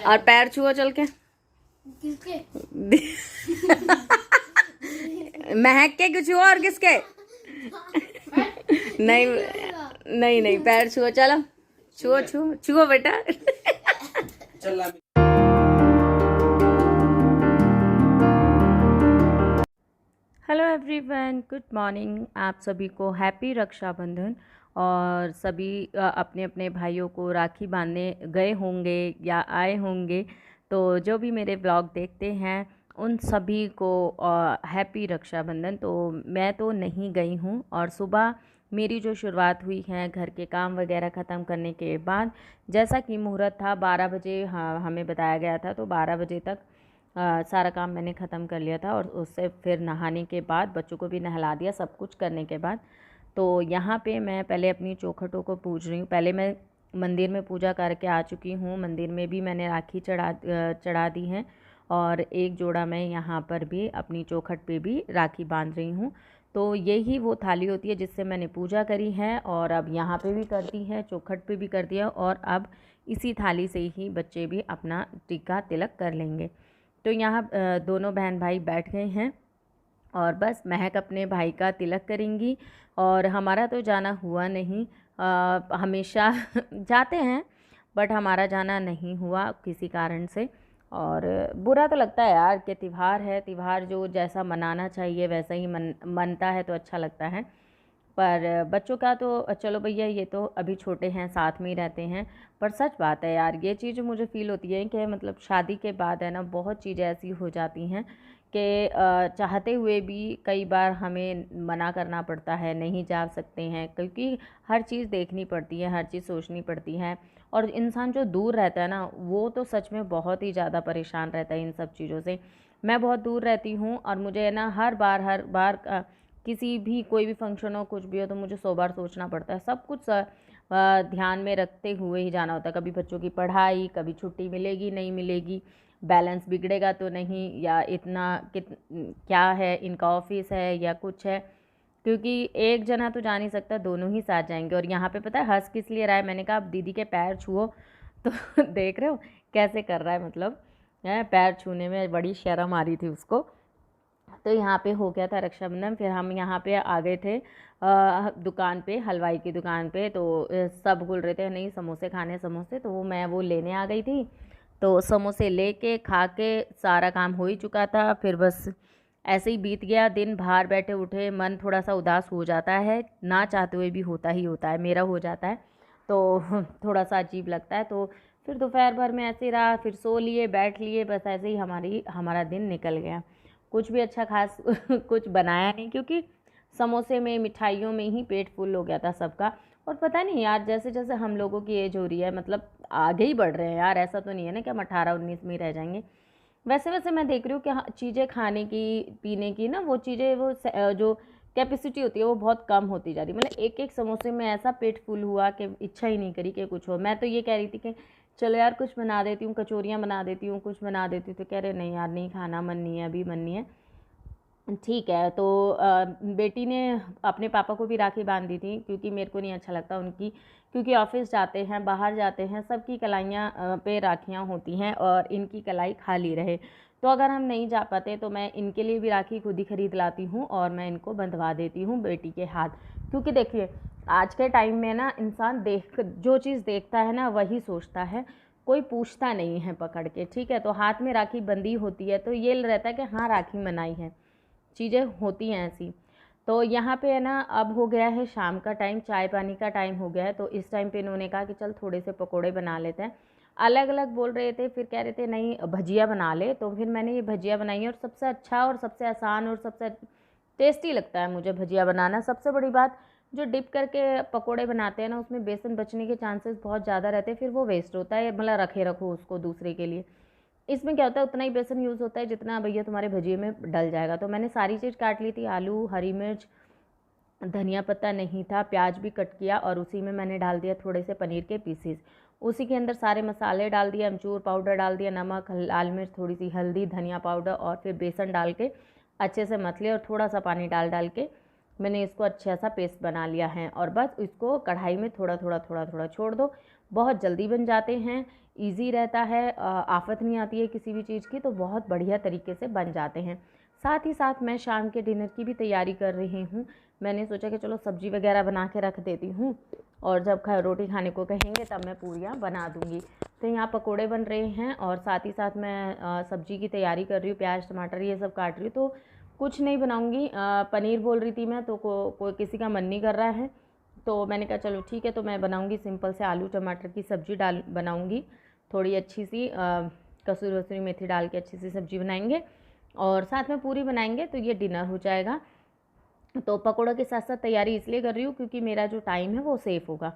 और पैर छुओ चल के। किसके? महक के कुछ और किसके? नहीं नहीं नहीं, पैर छुओ, चलो छुओ छुओ छुओ बेटा। Hello everyone, good morning. आप सभी को हैप्पी रक्षाबंधन। और सभी अपने अपने भाइयों को राखी बांधने गए होंगे या आए होंगे, तो जो भी मेरे ब्लॉग देखते हैं उन सभी को हैप्पी रक्षाबंधन। तो मैं तो नहीं गई हूँ, और सुबह मेरी जो शुरुआत हुई है घर के काम वगैरह ख़त्म करने के बाद, जैसा कि मुहूर्त था 12 बजे, हाँ हमें बताया गया था, तो 12 बजे तक सारा काम मैंने ख़त्म कर लिया था। और उससे फिर नहाने के बाद बच्चों को भी नहला दिया, सब कुछ करने के बाद तो यहाँ पे मैं पहले अपनी चौखटों को पूज रही हूँ। पहले मैं मंदिर में पूजा करके आ चुकी हूँ, मंदिर में भी मैंने राखी चढ़ा दी है, और एक जोड़ा मैं यहाँ पर भी अपनी चौखट पे भी राखी बांध रही हूँ। तो यही वो थाली होती है जिससे मैंने पूजा करी है, और अब यहाँ पे भी कर दी है, चौखट पे भी कर दिया, और अब इसी थाली से ही बच्चे भी अपना टीका तिलक कर लेंगे। तो यहाँ दोनों बहन भाई बैठ गए हैं, और बस महक अपने भाई का तिलक करेंगी। और हमारा तो जाना हुआ नहीं, हमेशा जाते हैं, बट हमारा जाना नहीं हुआ किसी कारण से। और बुरा तो लगता है यार कि त्यौहार है, त्यौहार जो जैसा मनाना चाहिए वैसा ही मनता है तो अच्छा लगता है। पर बच्चों का तो चलो भैया, ये तो अभी छोटे हैं, साथ में ही रहते हैं। पर सच बात है यार, ये चीज़ मुझे फ़ील होती है कि मतलब शादी के बाद है ना, बहुत चीज़ें ऐसी हो जाती हैं कि चाहते हुए भी कई बार हमें मना करना पड़ता है, नहीं जा सकते हैं, क्योंकि हर चीज़ देखनी पड़ती है, हर चीज़ सोचनी पड़ती है। और इंसान जो दूर रहता है ना, वो तो सच में बहुत ही ज़्यादा परेशान रहता है इन सब चीज़ों से। मैं बहुत दूर रहती हूँ, और मुझे ना हर बार किसी भी कोई भी फंक्शन हो, कुछ भी हो, तो मुझे 100 बार सोचना पड़ता है। सब कुछ ध्यान में रखते हुए ही जाना होता है। कभी बच्चों की पढ़ाई, कभी छुट्टी मिलेगी नहीं मिलेगी, बैलेंस बिगड़ेगा तो नहीं, या इतना क्या है, इनका ऑफिस है या कुछ है, क्योंकि एक जना तो जा नहीं सकता, दोनों ही साथ जाएंगे। और यहाँ पे पता है हंस किस लिए रहा है? मैंने कहा अब दीदी के पैर छुओ, तो देख रहे हो कैसे कर रहा है, मतलब पैर छूने में बड़ी शर्म आ रही थी उसको। तो यहाँ पे हो गया था रक्षाबंधन। फिर हम यहाँ पे आ गए थे दुकान पे, हलवाई की दुकान पे। तो सब बोल रहे थे नहीं समोसे खाने, समोसे, तो वो लेने आ गई थी। तो समोसे लेके खा के सारा काम हो ही चुका था। फिर बस ऐसे ही बीत गया दिन, बाहर बैठे उठे मन थोड़ा सा उदास हो जाता है, ना चाहते हुए भी होता ही होता है, मेरा हो जाता है, तो थोड़ा सा अजीब लगता है। तो फिर दोपहर भर में ऐसे ही रहा, फिर सो लिए, बैठ लिए, बस ऐसे ही हमारा दिन निकल गया। कुछ भी अच्छा खास कुछ बनाया नहीं, क्योंकि समोसे में, मिठाइयों में ही पेट फुल हो गया था सबका। और पता नहीं यार, जैसे जैसे हम लोगों की एज हो रही है, मतलब आगे ही बढ़ रहे हैं यार, ऐसा तो नहीं है ना कि हम 18-19 में ही रह जाएंगे। वैसे वैसे मैं देख रही हूँ कि चीज़ें खाने की, पीने की ना, वो चीज़ें, वो जो कैपेसिटी होती है वो बहुत कम होती जा रही है। मतलब एक एक समोसे में ऐसा पेट फुल हुआ कि इच्छा ही नहीं करी कि कुछ हो। मैं तो ये कह रही थी कि चलो यार कुछ बना देती हूँ, कचौरियाँ बना देती हूँ, कुछ बना देती हूँ, तो कह रहे नहीं यार नहीं खाना, मन नहीं है, अभी मन नहीं है। ठीक है, तो बेटी ने अपने पापा को भी राखी बांध दी थी, क्योंकि मेरे को नहीं अच्छा लगता उनकी, क्योंकि ऑफिस जाते हैं, बाहर जाते हैं, सबकी कलाइयाँ पे राखियाँ होती हैं, और इनकी कलाई खाली रहे। तो अगर हम नहीं जा पाते तो मैं इनके लिए भी राखी खुद ही खरीद लाती हूँ, और मैं इनको बंधवा देती हूँ बेटी के हाथ। क्योंकि देखिए आज के टाइम में ना, इंसान जो चीज़ देखता है ना वही सोचता है, कोई पूछता नहीं है पकड़ के, ठीक है। तो हाथ में राखी बंधी होती है तो ये रहता है कि हाँ राखी मनाई है, चीज़ें होती हैं ऐसी। तो यहाँ पे है ना, अब हो गया है शाम का टाइम, चाय पानी का टाइम हो गया है। तो इस टाइम पे इन्होंने कहा कि चल थोड़े से पकोड़े बना लेते हैं। अलग अलग बोल रहे थे, फिर कह रहे थे नहीं भजिया बना ले, तो फिर मैंने ये भजिया बनाई है। और सबसे अच्छा और सबसे आसान और सबसे टेस्टी लगता है मुझे भजिया बनाना। सबसे बड़ी बात, जो डिप करके पकोड़े बनाते हैं ना, उसमें बेसन बचने के चांसेस बहुत ज़्यादा रहते हैं, फिर वो वेस्ट होता है, मतलब रखे रखो उसको दूसरे के लिए। इसमें क्या होता है, उतना ही बेसन यूज़ होता है जितना भैया तुम्हारे भजिए में डल जाएगा। तो मैंने सारी चीज़ काट ली थी, आलू, हरी मिर्च, धनिया पत्ता नहीं था, प्याज भी कट किया, और उसी में मैंने डाल दिया थोड़े से पनीर के पीसीस। उसी के अंदर सारे मसाले डाल दिए, अमचूर पाउडर डाल दिया, नमक, लाल मिर्च, थोड़ी सी हल्दी, धनिया पाउडर, और फिर बेसन डाल के अच्छे से मत लिया, और थोड़ा सा पानी डाल के मैंने इसको अच्छा सा पेस्ट बना लिया है। और बस इसको कढ़ाई में थोड़ा थोड़ा छोड़ दो, बहुत जल्दी बन जाते हैं, इजी रहता है, आफत नहीं आती है किसी भी चीज़ की, तो बहुत बढ़िया तरीके से बन जाते हैं। साथ ही साथ मैं शाम के डिनर की भी तैयारी कर रही हूँ। मैंने सोचा कि चलो सब्ज़ी वगैरह बना के रख देती हूँ, और जब रोटी खाने को कहेंगे तब मैं पूरियाँ बना दूँगी। तो यहाँ पकोड़े बन रहे हैं, और साथ ही साथ मैं सब्ज़ी की तैयारी कर रही हूँ, प्याज टमाटर ये सब काट रही हूँ। तो कुछ नहीं बनाऊँगी, पनीर बोल रही थी मैं, तो कोई किसी का मन नहीं कर रहा है, तो मैंने कहा चलो ठीक है, तो मैं बनाऊँगी सिंपल से आलू टमाटर की सब्ज़ी बनाऊँगी, थोड़ी अच्छी सी कसूरी वसूरी मेथी डाल के अच्छी सी सब्ज़ी बनाएंगे, और साथ में पूरी बनाएंगे, तो ये डिनर हो जाएगा। तो पकौड़ों के साथ साथ तैयारी इसलिए कर रही हूँ क्योंकि मेरा जो टाइम है वो सेफ़ होगा,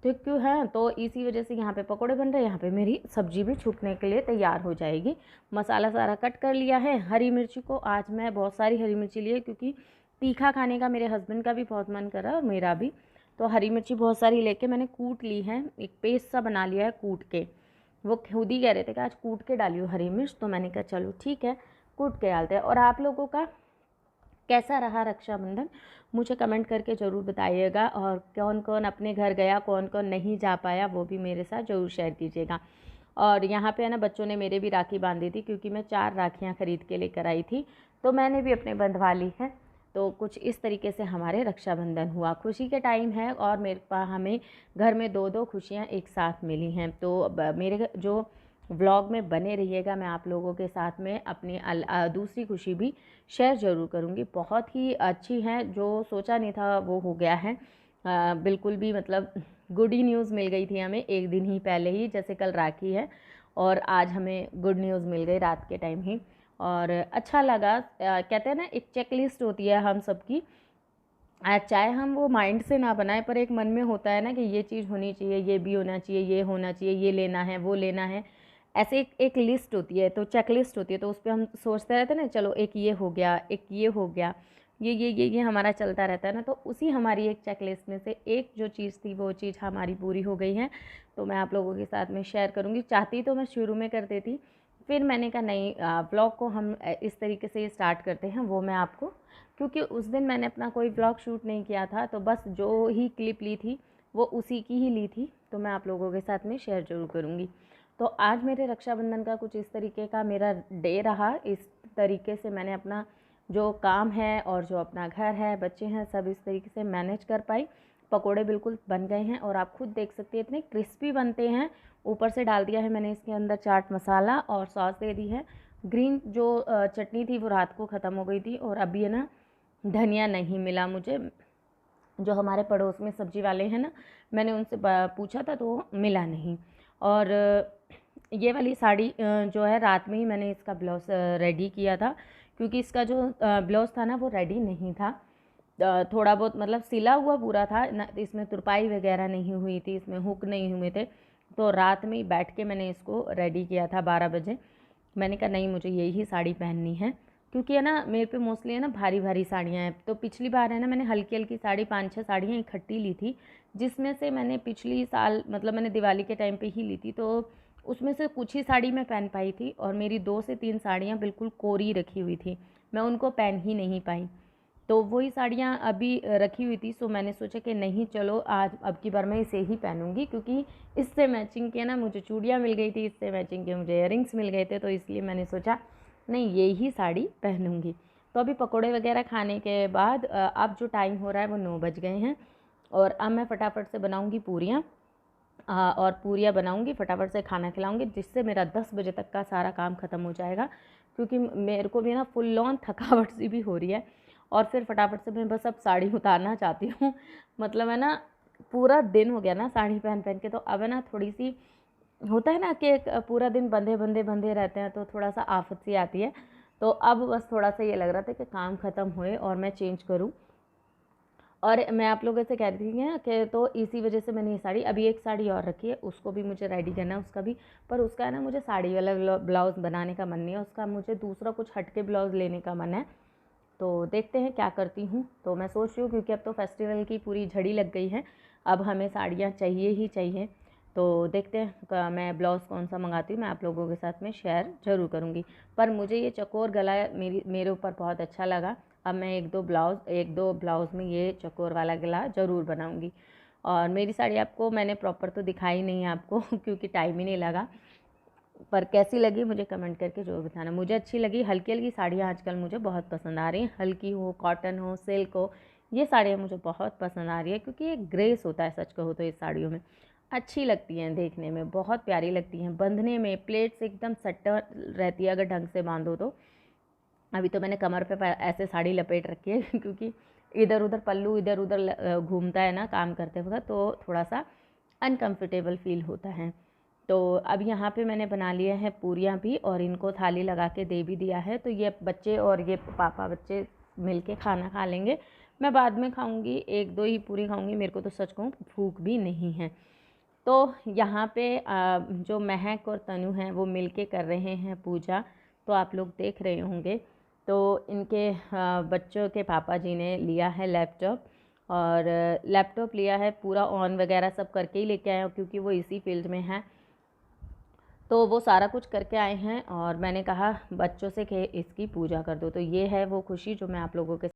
तो क्यों है, तो इसी वजह से यहाँ पे पकौड़े बन रहे हैं, यहाँ पे मेरी सब्ज़ी भी छूटने के लिए तैयार हो जाएगी। मसाला सारा कट कर लिया है। हरी मिर्ची को आज मैं बहुत सारी हरी मिर्ची ली है, क्योंकि तीखा खाने का मेरे हस्बैंड का भी बहुत मन कर रहा है और मेरा भी। तो हरी मिर्ची बहुत सारी लेके मैंने कूट ली है, एक पेस्ट सा बना लिया है कूट के। वो खुद ही कह रहे थे कि आज कूट के डालियो हरी मिर्च, तो मैंने कहा चलो ठीक है, कूट के डालते हैं। और आप लोगों का कैसा रहा रक्षाबंधन, मुझे कमेंट करके ज़रूर बताइएगा, और कौन कौन अपने घर गया, कौन कौन नहीं जा पाया, वो भी मेरे साथ ज़रूर शेयर कीजिएगा। और यहाँ पे है ना, बच्चों ने मेरे भी राखी बांधी थी, क्योंकि मैं 4 राखियाँ ख़रीद के लेकर आई थी, तो मैंने भी अपने बंधवा ली है। तो कुछ इस तरीके से हमारे रक्षाबंधन हुआ। खुशी के टाइम है, और मेरे पास हमें घर में 2-2 खुशियाँ एक साथ मिली हैं। तो मेरे जो व्लॉग में बने रहिएगा, मैं आप लोगों के साथ में अपनी दूसरी खुशी भी शेयर ज़रूर करूँगी। बहुत ही अच्छी है, जो सोचा नहीं था वो हो गया है। बिल्कुल भी मतलब गुड ही न्यूज़ मिल गई थी हमें एक दिन ही पहले ही, जैसे कल राखी है और आज हमें गुड न्यूज़ मिल गई रात के टाइम ही, और अच्छा लगा। कहते हैं ना, एक चेकलिस्ट होती है हम सबकी, चाहे हम वो माइंड से ना बनाए, पर एक मन में होता है ना कि ये चीज़ होनी चाहिए, ये भी होना चाहिए, ये होना चाहिए, ये लेना है, वो लेना है, ऐसे एक लिस्ट होती है, तो चेक लिस्ट होती है। तो उस पर हम सोचते रहते हैं ना, चलो एक ये हो गया, एक ये हो गया, ये हमारा चलता रहता है ना। तो उसी हमारी एक चेक लिस्ट में से एक जो चीज़ थी, वो चीज़ हमारी पूरी हो गई है, तो मैं आप लोगों के साथ में शेयर करूँगी। चाहती तो मैं शुरू में कर देती, फिर मैंने कहा नहीं, ब्लॉग को हम इस तरीके से स्टार्ट करते हैं, वो मैं आपको, क्योंकि उस दिन मैंने अपना कोई व्लॉग शूट नहीं किया था, तो बस जो ही क्लिप ली थी वो उसी की ही ली थी, तो मैं आप लोगों के साथ में शेयर ज़रूर करूँगी। तो आज मेरे रक्षाबंधन का कुछ इस तरीके का मेरा डे रहा। इस तरीके से मैंने अपना जो काम है और जो अपना घर है, बच्चे हैं, सब इस तरीके से मैनेज कर पाई। पकोड़े बिल्कुल बन गए हैं, और आप खुद देख सकते हैं इतने क्रिस्पी बनते हैं। ऊपर से डाल दिया है मैंने इसके अंदर चाट मसाला, और सॉस दे दी है। ग्रीन जो चटनी थी वो रात को ख़त्म हो गई थी, और अभी है ना धनिया नहीं मिला मुझे। जो हमारे पड़ोस में सब्जी वाले हैं ना, मैंने उनसे पूछा था तो मिला नहीं। और ये वाली साड़ी जो है, रात में ही मैंने इसका ब्लाउज़ रेडी किया था, क्योंकि इसका जो ब्लाउज़ था ना वो रेडी नहीं था। थोड़ा बहुत मतलब सिला हुआ पूरा था ना, इसमें तुरपाई वगैरह नहीं हुई थी, इसमें हुक नहीं हुए थे। तो रात में ही बैठ के मैंने इसको रेडी किया था 12 बजे। मैंने कहा नहीं, मुझे यही साड़ी पहननी है, क्योंकि है ना मेरे पे मोस्टली है ना भारी भारी साड़ियाँ हैं। तो पिछली बार है ना, मैंने हल्की हल्की साड़ी 5-6 साड़ियाँ इकट्ठी ली थी, जिसमें से मैंने पिछली साल मतलब मैंने दिवाली के टाइम पे ही ली थी, तो उसमें से कुछ ही साड़ी मैं पहन पाई थी, और मेरी 2 से 3 साड़ियाँ बिल्कुल कोरी रखी हुई थी, मैं उनको पहन ही नहीं पाई। तो वही साड़ियाँ अभी रखी हुई थी, सो मैंने सोचा कि नहीं चलो आज अब की बार मैं इसे ही पहनूंगी, क्योंकि इससे मैचिंग के ना मुझे चूड़ियाँ मिल गई थी, इससे मैचिंग के मुझे इयररिंग्स मिल गए थे, तो इसलिए मैंने सोचा नहीं ये ही साड़ी पहनूंगी। तो अभी पकोड़े वगैरह खाने के बाद अब जो टाइम हो रहा है वो 9 बज गए हैं, और अब मैं फटाफट से बनाऊंगी पूरियाँ, और पूरियाँ बनाऊंगी, फटाफट से खाना खिलाऊंगी, जिससे मेरा 10 बजे तक का सारा काम ख़त्म हो जाएगा, क्योंकि मेरे को भी ना फुल ऑन थकावट सी भी हो रही है। और फिर फटाफट से मैं बस अब साड़ी उतारना चाहती हूँ। मतलब है ना, पूरा दिन हो गया ना साड़ी पहन पहन के, तो अब है ना थोड़ी सी होता है ना कि एक पूरा दिन बंधे बंधे बंधे रहते हैं, तो थोड़ा सा आफत सी आती है। तो अब बस थोड़ा सा ये लग रहा था कि काम ख़त्म हुए और मैं चेंज करूँ। और मैं आप लोगों से कह रही थी ना कि तो इसी वजह से मैंने ये साड़ी, अभी एक साड़ी और रखी है, उसको भी मुझे रेडी करना है, उसका भी। पर उसका है ना, मुझे साड़ी वाला ब्लाउज़ बनाने का मन नहीं है, उसका मुझे दूसरा कुछ हटके ब्लाउज़ लेने का मन है। तो देखते हैं क्या करती हूँ। तो मैं सोच रही हूँ, क्योंकि अब तो फेस्टिवल की पूरी झड़ी लग गई है, अब हमें साड़ियाँ चाहिए ही चाहिए। तो देखते हैं मैं ब्लाउज़ कौन सा मंगाती हूँ, मैं आप लोगों के साथ में शेयर ज़रूर करूँगी। पर मुझे ये चकोर गला मेरे ऊपर बहुत अच्छा लगा। अब मैं एक दो ब्लाउज़ में ये चकोर वाला गला ज़रूर बनाऊँगी। और मेरी साड़ी आपको मैंने प्रॉपर तो दिखाई नहीं है आपको क्योंकि टाइम ही नहीं लगा, पर कैसी लगी मुझे कमेंट करके ज़रूर बताना। मुझे अच्छी लगी। हल्की हल्की साड़ियाँ आजकल मुझे बहुत पसंद आ रही हैं, हल्की हो, कॉटन हो, सिल्क हो, ये साड़ियाँ मुझे बहुत पसंद आ रही है क्योंकि एक ग्रेस होता है, सच कहो तो इस साड़ियों में अच्छी लगती हैं, देखने में बहुत प्यारी लगती हैं, बंधने में प्लेट्स एकदम सट्ट रहती है अगर ढंग से बांधो तो। अभी तो मैंने कमर पे ऐसे साड़ी लपेट रखी है क्योंकि इधर उधर पल्लू इधर उधर घूमता है ना काम करते वक्त, तो थोड़ा सा अनकंफर्टेबल फील होता है। तो अब यहाँ पे मैंने बना लिया है पूरियाँ भी और इनको थाली लगा के दे भी दिया है। तो ये बच्चे और ये पापा बच्चे मिलके खाना खा लेंगे, मैं बाद में खाऊंगी, एक दो ही पूरी खाऊंगी, मेरे को तो सच कहूँ भूख भी नहीं है। तो यहाँ पे जो महक और तनु हैं वो मिलके कर रहे हैं पूजा, तो आप लोग देख रहे होंगे। तो इनके बच्चों के पापा जी ने लिया है लैपटॉप, और लैपटॉप लिया है पूरा ऑन वगैरह सब करके ही लेके आए हैं क्योंकि वो इसी फील्ड में हैं, तो वो सारा कुछ करके आए हैं। और मैंने कहा बच्चों से कि इसकी पूजा कर दो, तो ये है वो खुशी जो मैं आप लोगों के